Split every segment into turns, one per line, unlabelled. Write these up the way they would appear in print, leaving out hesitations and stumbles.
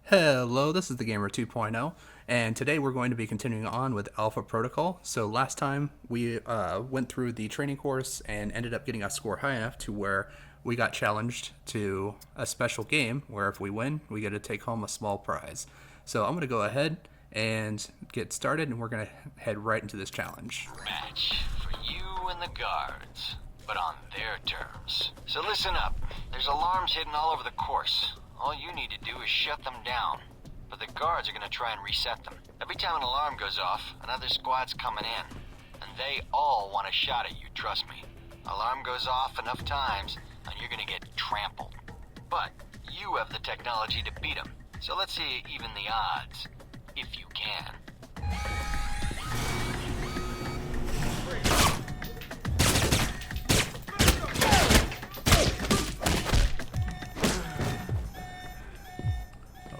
Hello, this is the Gamer 2.0, and today we're going to be continuing on with Alpha Protocol. So last time we went through the training course and ended up getting a score high enough to where we got challenged to a special game where if we win, we get to take home a small prize. So I'm going to go ahead and get started, and we're going to head right into this challenge.
Match for you and the guards, but on their terms. So listen up. There's alarms hidden all over the course. All you need to do is shut them down. But the guards are going to try and reset them. Every time an alarm goes off, another squad's coming in. And they all want a shot at you, trust me. Alarm goes off enough times, and you're going to get trampled. But you have the technology to beat them. So let's see you even the odds. If you can.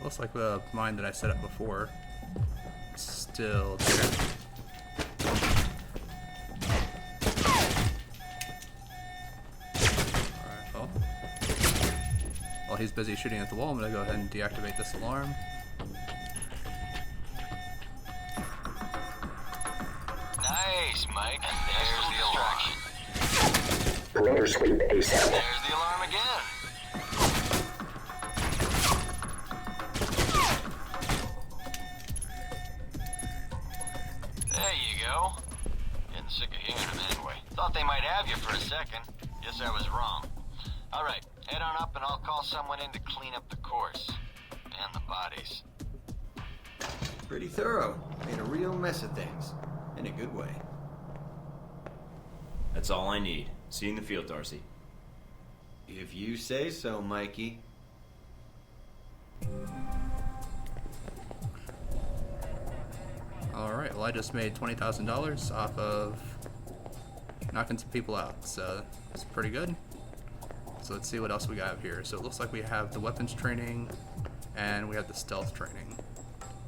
Looks like the mine that I set up before is still there. Alright, well. While he's busy shooting at the wall, I'm going to go ahead and deactivate this alarm.
Nice, Mike. There's the distraction.
Perimeter sweep ASAP.
There's the alarm again. There you go. Getting sick of hearing them anyway. Thought they might have you for a second. Guess I was wrong. Alright, head on up and I'll call someone in to clean up the course. And the bodies.
Pretty thorough. Made a real mess of things. In a good way.
That's all I need. See you in the field, Darcy.
If you say so, Mikey.
Alright, well I just made $20,000 off of knocking some people out, so it's pretty good. So let's see what else we got here. So it looks like we have the weapons training and we have the stealth training.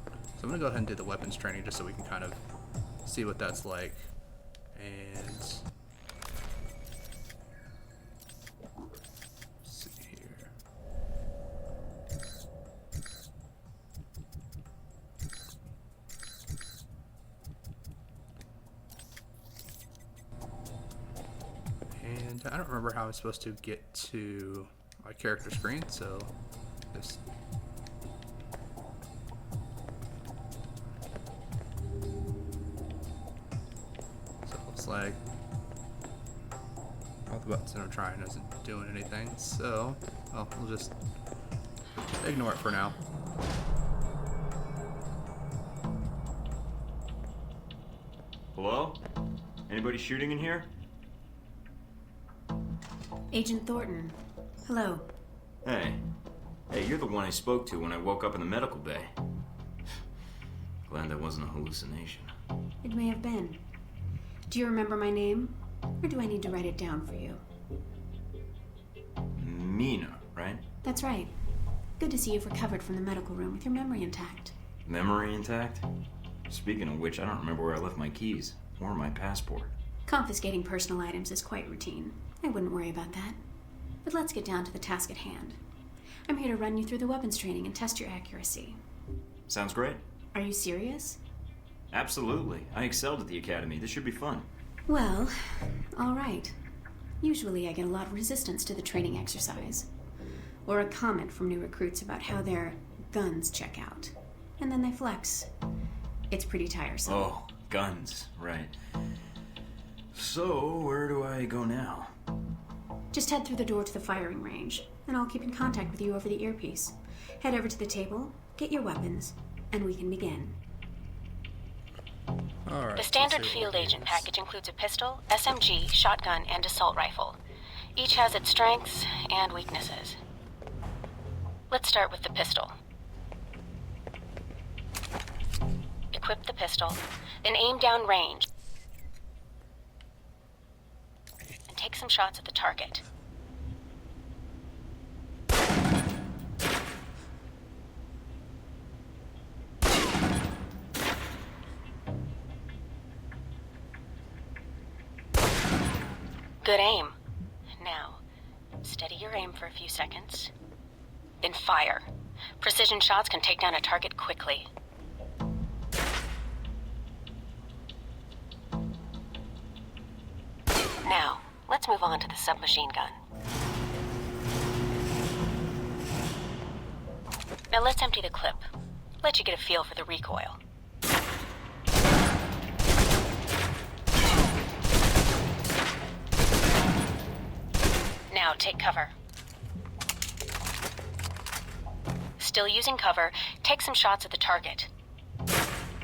So I'm going to go ahead and do the weapons training just so we can kind of see what that's like. And let's see here. And I don't remember how I'm supposed to get to my character screen, so just like all the buttons that I'm trying isn't doing anything, so well, we'll just ignore it for now.
Hello? Anybody shooting in here?
Agent Thornton. Hello.
Hey. Hey, you're the one I spoke to when I woke up in the medical bay. Glad that wasn't a hallucination.
It may have been. Do you remember my name? Or do I need to write it down for you?
Mina, right?
That's right. Good to see you've recovered from the medical room with your memory intact.
Memory intact? Speaking of which, I don't remember where I left my keys or my passport.
Confiscating personal items is quite routine. I wouldn't worry about that. But let's get down to the task at hand. I'm here to run you through the weapons training and test your accuracy.
Sounds great.
Are you serious?
Absolutely. I excelled at the academy. This should be fun.
Well, all right. Usually I get a lot of resistance to the training exercise. Or a comment from new recruits about how their guns check out. And then they flex. It's pretty tiresome.
Oh, guns. Right. So, where do I go now?
Just head through the door to the firing range, and I'll keep in contact with you over the earpiece. Head over to the table, get your weapons, and we can begin.
Alright.
The standard field agent package includes a pistol, SMG, shotgun, and assault rifle. Each has its strengths and weaknesses. Let's start with the pistol. Equip the pistol, then aim down range. And take some shots at the target. Good aim. Now, steady your aim for a few seconds. Then fire. Precision shots can take down a target quickly. Now, let's move on to the submachine gun. Now let's empty the clip. Let you get a feel for the recoil. Now take cover. Still using cover, take some shots at the target.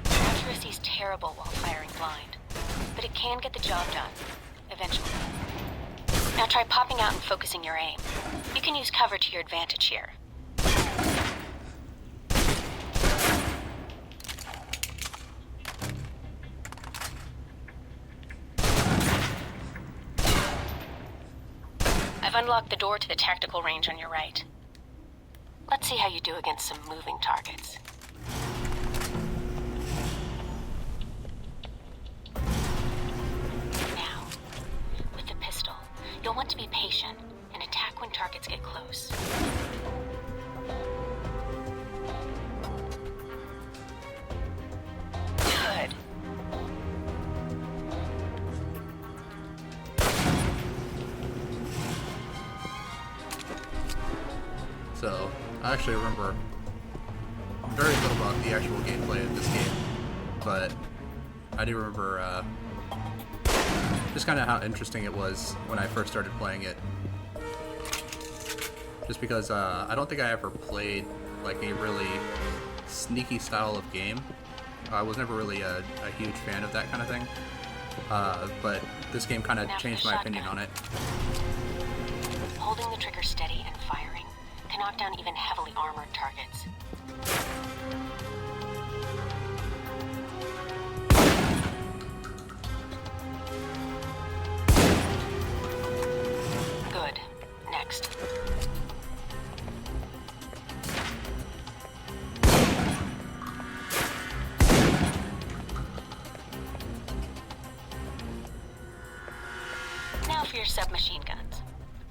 Accuracy's terrible while firing blind, but it can get the job done, eventually. Now try popping out and focusing your aim. You can use cover to your advantage here. I've unlocked the door to the tactical range on your right. Let's see how you do against some moving targets. Now, with the pistol, you'll want to be patient and attack when targets get close. Good.
So, I actually remember very little about the actual gameplay of this game, but I do remember just kind of how interesting it was when I first started playing it. Just because I don't think I ever played like a really sneaky style of game. I was never really a huge fan of that kind of thing, but this game kind of changed my opinion on it.
Holding the trigger steady and firing can knock down even heavily armored targets. Good. Next. Now for your submachine guns.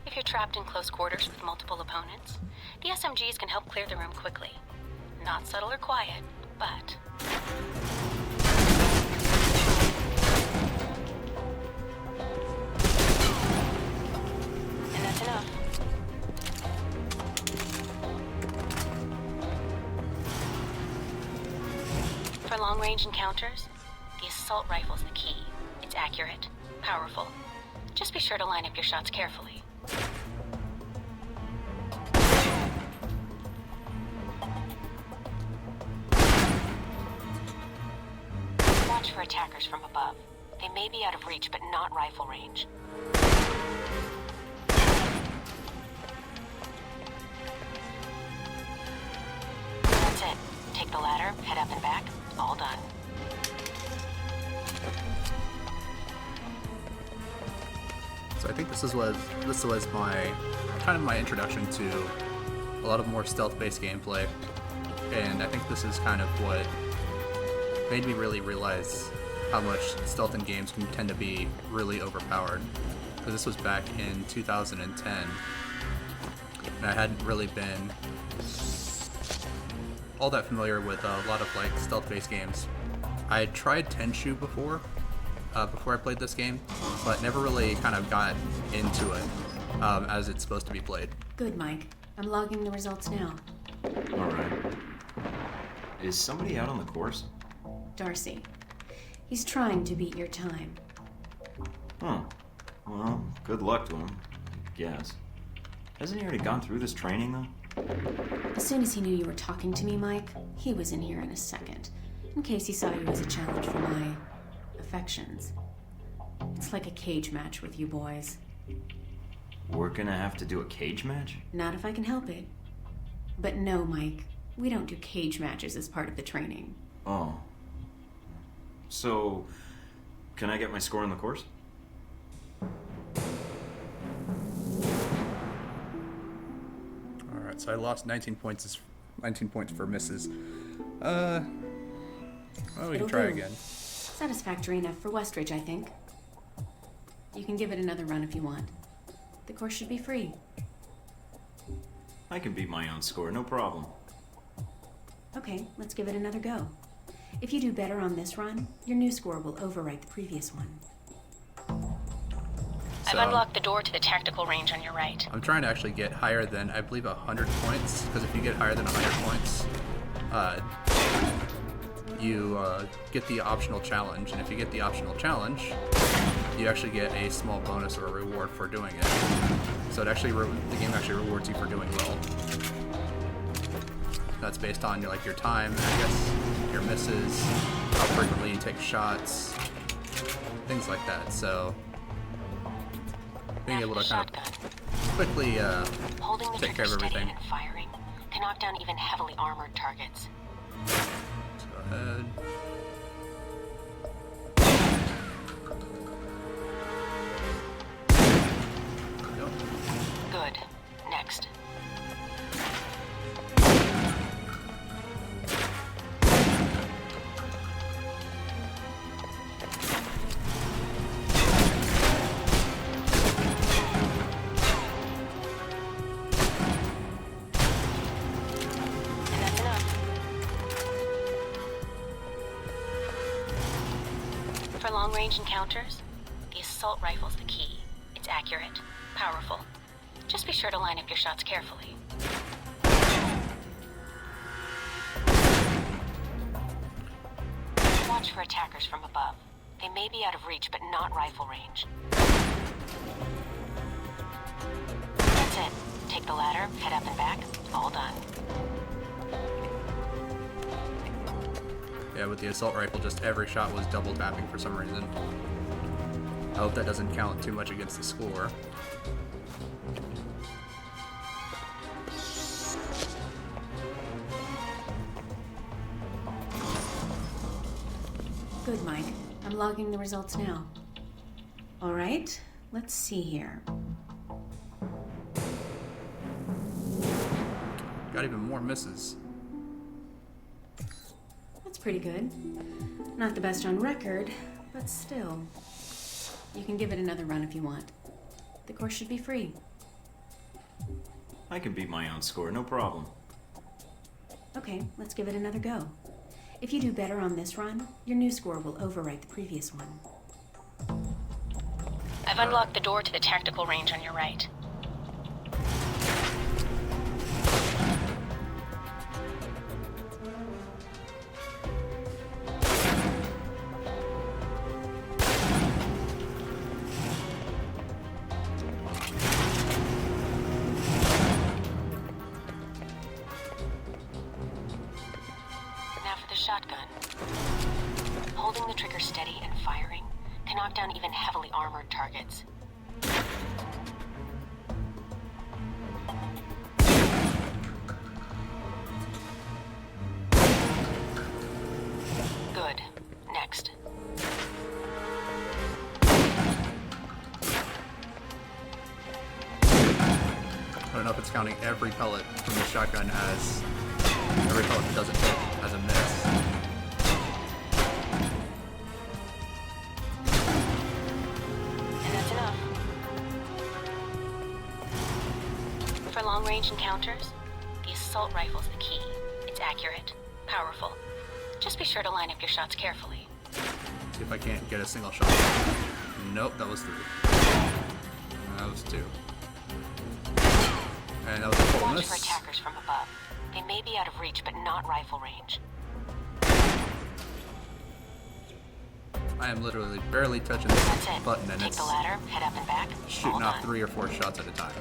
If you're trapped in close quarters with multiple opponents, the SMGs can help clear the room quickly. Not subtle or quiet, but... And that's enough. For long-range encounters, the assault rifle's the key. It's accurate, powerful. Just be sure to line up your shots carefully. Watch for attackers from above. They may be out of reach, but not rifle range. That's it. Take the ladder, head up and back. All done.
So I think this was my kind of my introduction to a lot of more stealth-based gameplay, and I think this is kind of what made me really realize how much stealth in games can tend to be really overpowered. Because this was back in 2010, and I hadn't really been all that familiar with a lot of like stealth-based games. I had tried Tenchu before I played this game, but never really kind of got into it as it's supposed to be played.
Good, Mike. I'm logging the results now.
Alright. Is somebody out on the course?
Darcy. He's trying to beat your time.
Huh. Well, good luck to him, I guess. Hasn't he already gone through this training, though?
As soon as he knew you were talking to me, Mike, he was in here in a second, in case he saw you as a challenge for my affections. It's like a cage match with you boys.
We're gonna have to do a cage match?
Not if I can help it. But no, Mike, we don't do cage matches as part of the training.
Oh. So, can I get my score on the course?
Alright, so I lost 19 points for misses. Well, we can try again.
Satisfactory enough for Westridge, I think. You can give it another run if you want. The course should be free.
I can beat my own score, no problem.
Okay, let's give it another go. If you do better on this run, your new score will overwrite the previous one.
I've unlocked the door to the tactical range on your right.
I'm trying to actually get higher than, I believe, 100 points, because if you get higher than 100 points, you get the optional challenge, and if you get the optional challenge, you actually get a small bonus or a reward for doing it. So it actually the game actually rewards you for doing well. That's based on your time, I guess, your misses, how frequently you take shots, things like that. So being able to kind of quickly
Holding the
take care
trigger
of
steady
everything.
and firing can knock down even heavily armored targets.
Let's go ahead. Yep.
Good. Next. And that's enough. For long-range encounters, the assault rifle's the key. It's accurate, powerful. Just be sure to line up your shots carefully. Watch for attackers from above. They may be out of reach, but not rifle range. That's it. Take the ladder, head up and back. All done.
Yeah, with the assault rifle, just every shot was double tapping for some reason. I hope that doesn't count too much against the score.
Good, Mike. I'm logging the results now. All right, let's see here.
Got even more misses.
That's pretty good. Not the best on record, but still. You can give it another run if you want. The course should be free.
I can beat my own score, no problem.
Okay, let's give it another go. If you do better on this run, your new score will overwrite the previous one.
I've unlocked the door to the tactical range on your right. Now for the shotgun. Holding the trigger steady and firing can knock down even heavily armored targets. Good. Next.
I don't know if it's counting every pellet from the shotgun as every pellet that doesn't hit as a miss.
And that's enough. For long-range encounters, the assault rifle's the key. It's accurate, powerful. Just be sure to line up your shots carefully.
See if I can't get a single shot. Nope, that was 3. That was 2. And that was a full
Watch
miss.
for attackers from above. They may be out of reach, but not rifle range.
I am literally barely touching this
That's it.
button and
Take
it's
the ladder, head up and back.
shooting
All
off
done.
3 or 4 shots at a time.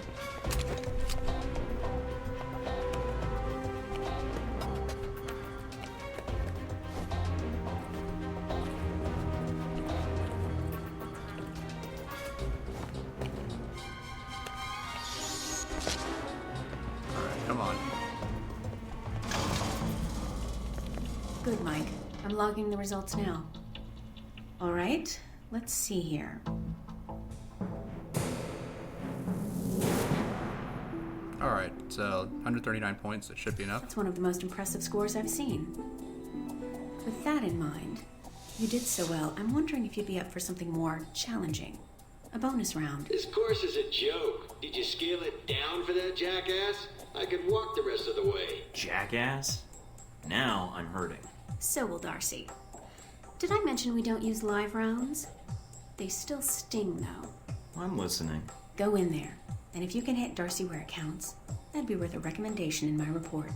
Alright, come on.
Good, Mike. I'm logging the results now. All right, let's see here.
Alright, so 139 points, it should be enough.
That's one of the most impressive scores I've seen. With that in mind, you did so well. I'm wondering if you'd be up for something more challenging. A bonus round.
This course is a joke. Did you scale it down for that jackass? I could walk the rest of the way.
Jackass? Now I'm hurting.
So will Darcy. Did I mention we don't use live rounds? They still sting, though.
I'm listening.
Go in there, and if you can hit Darcy where it counts, that'd be worth a recommendation in my report.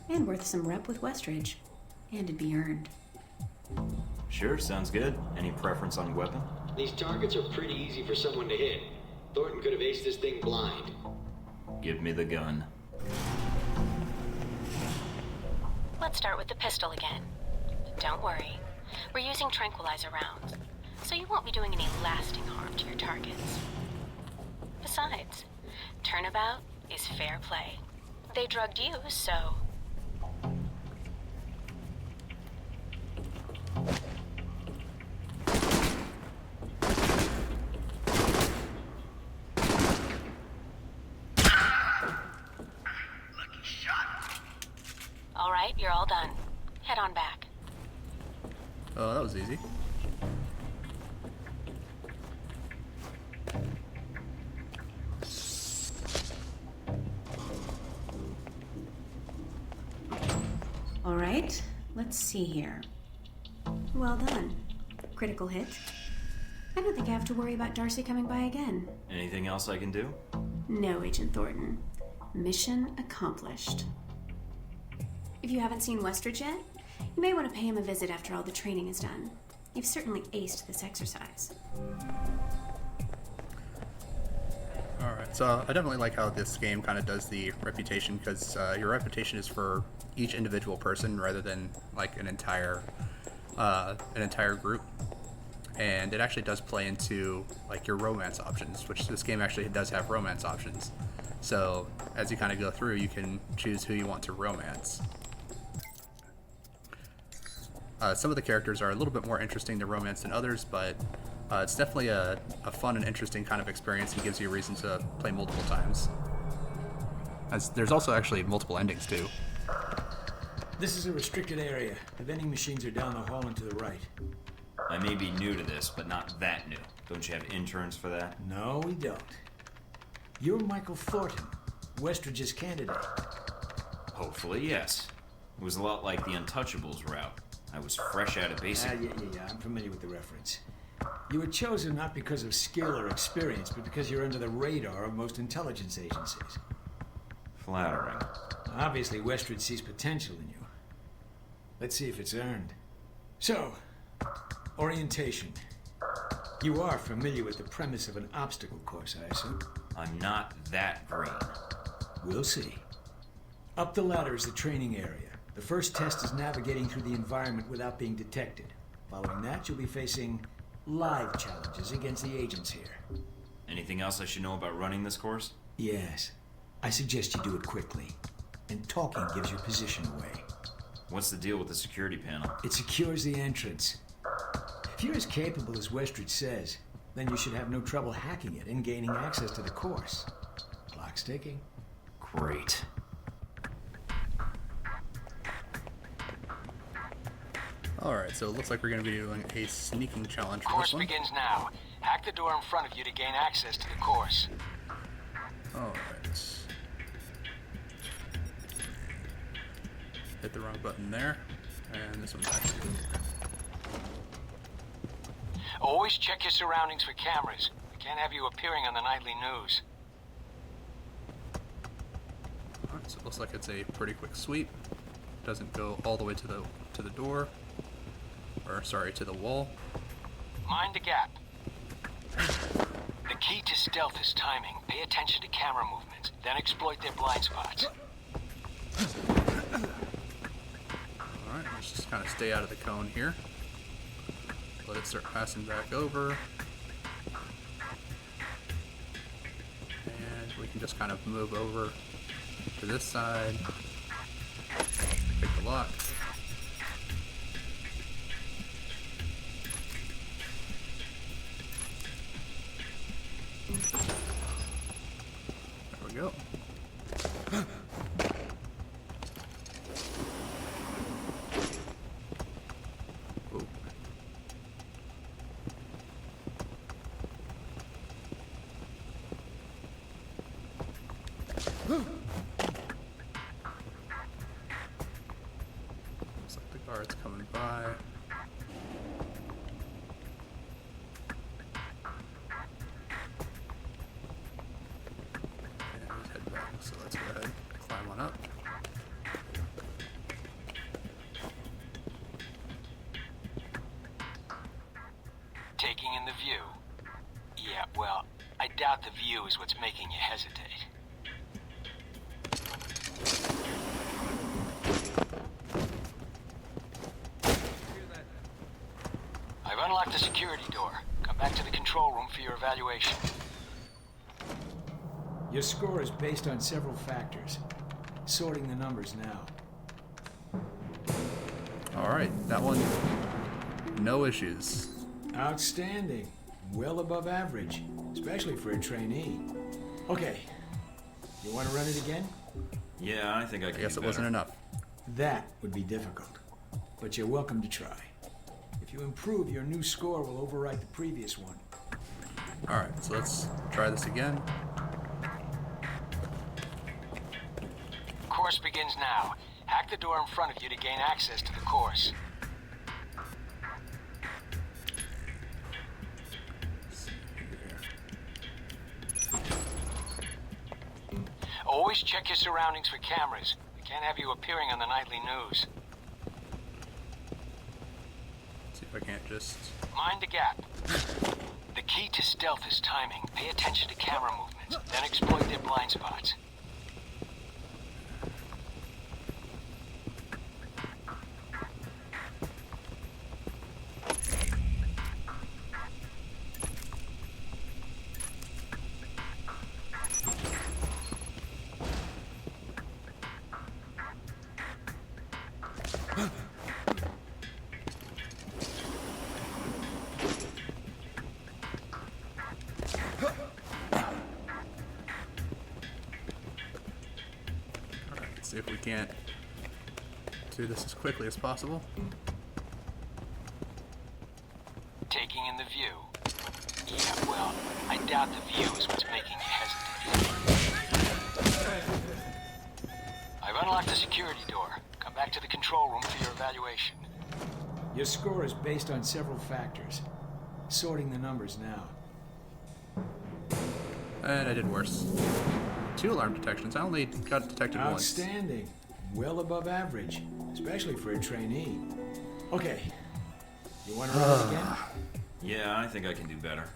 And worth some rep with Westridge. And it'd be earned.
Sure, sounds good. Any preference on weapon?
These targets are pretty easy for someone to hit. Thornton could have aced this thing blind.
Give me the gun.
Let's start with the pistol again. Don't worry. We're using tranquilizer rounds, so you won't be doing any lasting harm to your targets. Besides, turnabout is fair play. They drugged you, so... All right, you're all done. Head on back.
Oh, that was easy.
All right, let's see here. Well done. Critical hit. I don't think I have to worry about Darcy coming by again.
Anything else I can do?
No, Agent Thornton. Mission accomplished. If you haven't seen Westridge yet, you may want to pay him a visit after all the training is done. You've certainly aced this exercise.
Alright, so I definitely like how this game kind of does the reputation, because your reputation is for each individual person rather than like an entire group. And it actually does play into like your romance options, which this game actually does have romance options. So as you kind of go through, you can choose who you want to romance. Some of the characters are a little bit more interesting to romance than others, but it's definitely a fun and interesting kind of experience and gives you a reason to play multiple times. There's also actually multiple endings too.
This is a restricted area. The vending machines are down the hall and to the right.
I may be new to this, but not that new. Don't you have interns for that?
No, we don't. You're Michael Thornton, Westridge's candidate.
Hopefully, yes. It was a lot like the Untouchables route. I was fresh out of basic...
Yeah. I'm familiar with the reference. You were chosen not because of skill or experience, but because you're under the radar of most intelligence agencies.
Flattering.
Obviously, Westridge sees potential in you. Let's see if it's earned. So, orientation. You are familiar with the premise of an obstacle course, I assume?
I'm not that green.
We'll see. Up the ladder is the training area. The first test is navigating through the environment without being detected. Following that, you'll be facing live challenges against the agents here.
Anything else I should know about running this course?
Yes. I suggest you do it quickly. And talking gives your position away.
What's the deal with the security panel?
It secures the entrance. If you're as capable as Westridge says, then you should have no trouble hacking it and gaining access to the course. Clock's ticking.
Great.
Alright, so it looks like we're going to be doing a sneaking challenge for
Course
this one.
begins now. Hack the door in front of you to gain access to the course.
Alright. Hit the wrong button there. And this one's actually...
Always check your surroundings for cameras. We can't have you appearing on the nightly news.
Alright, so it looks like it's a pretty quick sweep. Doesn't go all the way to the door. Or, sorry, to the wall.
Mind the gap. The key to stealth is timing. Pay attention to camera movements, then exploit their blind spots.
Alright, let's just kind of stay out of the cone here. Let it start passing back over. And we can just kind of move over to this side. Pick the lock. There we go. Ooh. Looks like the guard's coming by. And he's head back, so let's go ahead and climb on up.
Taking in the view. Yeah, well, I doubt the view is what's making you hesitate. I've unlocked the security door. Come back to the control room for your evaluation.
Your score is based on several factors. Sorting the numbers now.
Alright, that one, no issues.
Outstanding. Well above average, especially for a trainee. Okay. You want to run it again?
Yeah, I think I
I
can
guess
do
it wasn't
better.
enough.
That would be difficult. But you're welcome to try. If you improve, your new score will overwrite the previous one.
Alright, so let's try this again.
Course begins now. Hack the door in front of you to gain access to the course. Always check your surroundings for cameras. We can't have you appearing on the nightly news.
See if I can't just...
Mind the gap. The key to stealth is timing. Pay attention to camera movements, then exploit their blind spots.
See if we can't do this as quickly as possible.
Taking in the view. Yeah, well, I doubt the view is what's making you hesitate. I've unlocked the security door. Come back to the control room for your evaluation.
Your score is based on several factors. Sorting the numbers now.
And I did worse. 2 alarm detections. I only got detected once.
Outstanding. Well above average, especially for a trainee. Okay. You want to run it again?
Yeah, I think I can do better.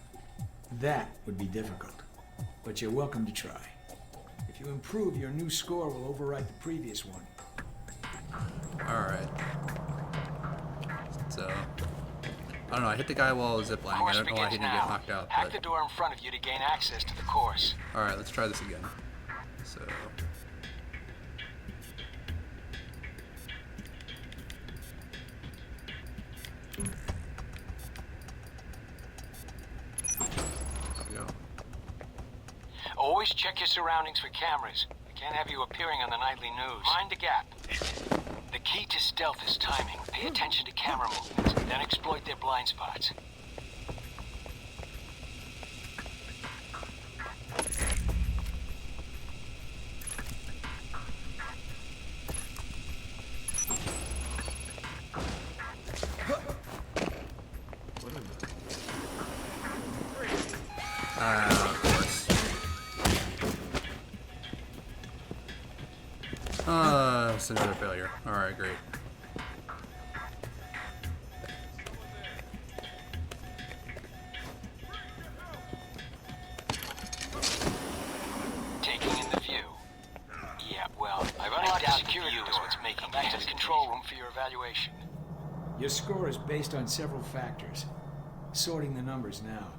That would be difficult. But you're welcome to try. If you improve, your new score will overwrite the previous one.
Alright. So... I don't know, I hit the guy while I was ziplining. I
Course
don't know why
begins
he didn't get
now.
knocked out,
Hack
but...
the door in front of you to gain access to the course.
Alright, let's try this again. So... There we go.
Always check your surroundings for cameras. We can't have you appearing on the nightly news. Mind the gap. The key to stealth is timing. Pay attention to camera movements, then exploit their blind spots.
Of course. It's another failure. Alright, great.
Taking in the view. Yeah, well, I've unlocked the security door. What's making Come back to the control room for your evaluation.
Your score is based on several factors. Sorting the numbers now.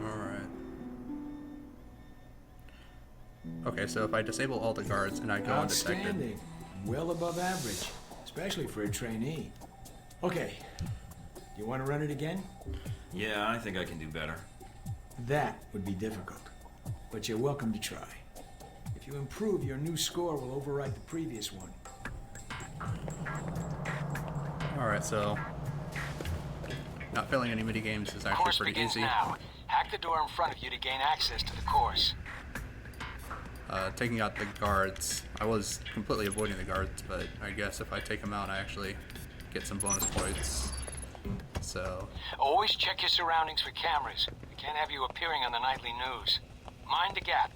Alright. Okay, so if I disable all the guards and I go undetected...
Outstanding. Well above average, especially for a trainee. Okay. You want to run it again?
Yeah, I think I can do better.
That would be difficult. But you're welcome to try. If you improve, your new score will overwrite the previous one.
Alright, so... Not failing any mini games is actually
Course
pretty
begins
easy.
now. Hack the door in front of you to gain access to the course.
taking out the guards. I was completely avoiding the guards, but I guess if I take them out, I actually get some bonus points. So,
Always check your surroundings for cameras. We can't have you appearing on the nightly news. Mind the gap.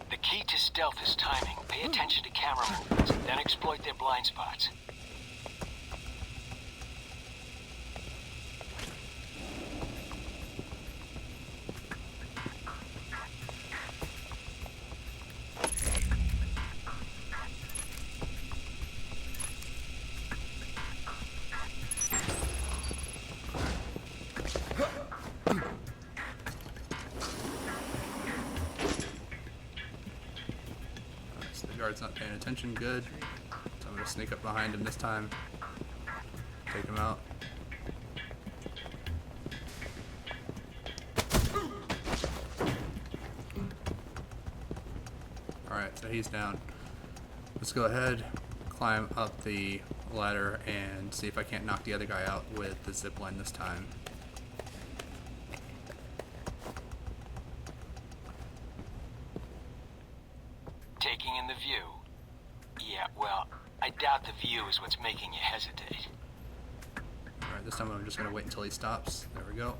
The key to stealth is timing. Pay attention to camera movements, then exploit their blind spots.
so the guard's not paying attention. Good. So I'm gonna sneak up behind him this time. Take him out. Alright, so he's down. Let's go ahead, climb up the ladder, and see if I can't knock the other guy out with the zip line this time.
Taking in the view. Yeah, well, I doubt the view is what's making you hesitate.
Alright, this time I'm just gonna wait until he stops. There we go.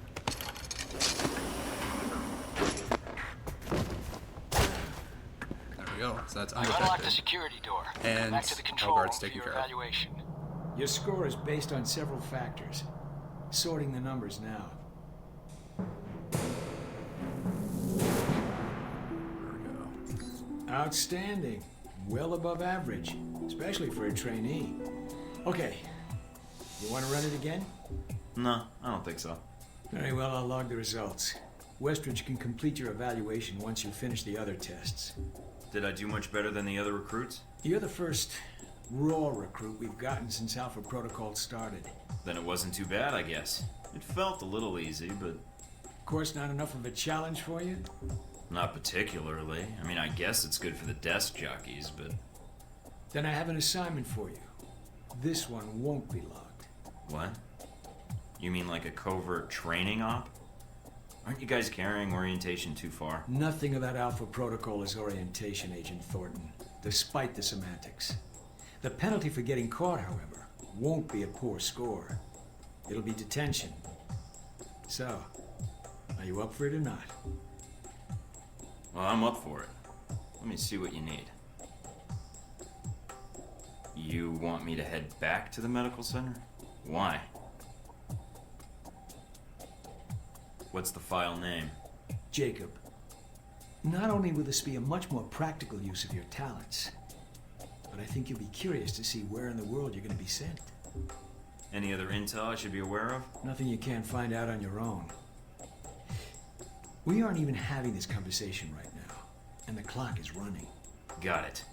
There we go. So that's
I've unlocked the
undetected.
security door.
And
Back to the
no
control room
guards
for
taken
your
care of.
evaluation.
Your score is based on several factors. Sorting the numbers now.
There we go.
Outstanding. Well above average, especially for a trainee. Okay. You want to run it again?
No, I don't think so.
Very well, I'll log the results. Westridge can complete your evaluation once you finish the other tests.
Did I do much better than the other recruits?
You're the first raw recruit we've gotten since Alpha Protocol started.
Then it wasn't too bad, I guess. It felt a little easy, but
Of course, not enough of a challenge for you?
not particularly. I mean, I guess it's good for the desk jockeys, but...
Then I have an assignment for you. This one won't be logged.
What? You mean like a covert training op? Aren't you guys carrying orientation too far?
Nothing about Alpha Protocol is orientation, Agent Thornton, despite the semantics. The penalty for getting caught, however, won't be a poor score. It'll be detention. So, are you up for it or not?
Well, I'm up for it. Let me see what you need. You want me to head back to the medical center? Why? What's the file name?
Jacob, not only will this be a much more practical use of your talents, but I think you'll be curious to see where in the world you're going to be sent.
Any other intel I should be aware of?
Nothing you can't find out on your own. We aren't even having this conversation right now, and the clock is running.
Got it.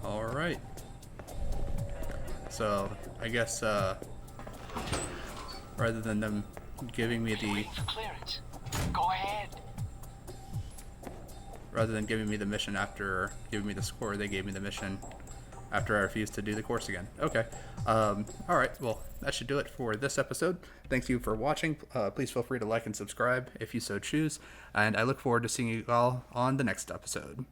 Alright. So, I guess, rather than them giving me the...
Waiting for clearance. Go ahead.
Rather than giving me the mission after giving me the score, they gave me the mission after I refused to do the course again. Okay. Alright, well, that should do it for this episode. Thanks you for watching. Please feel free to like and subscribe if you so choose. And I look forward to seeing you all on the next episode.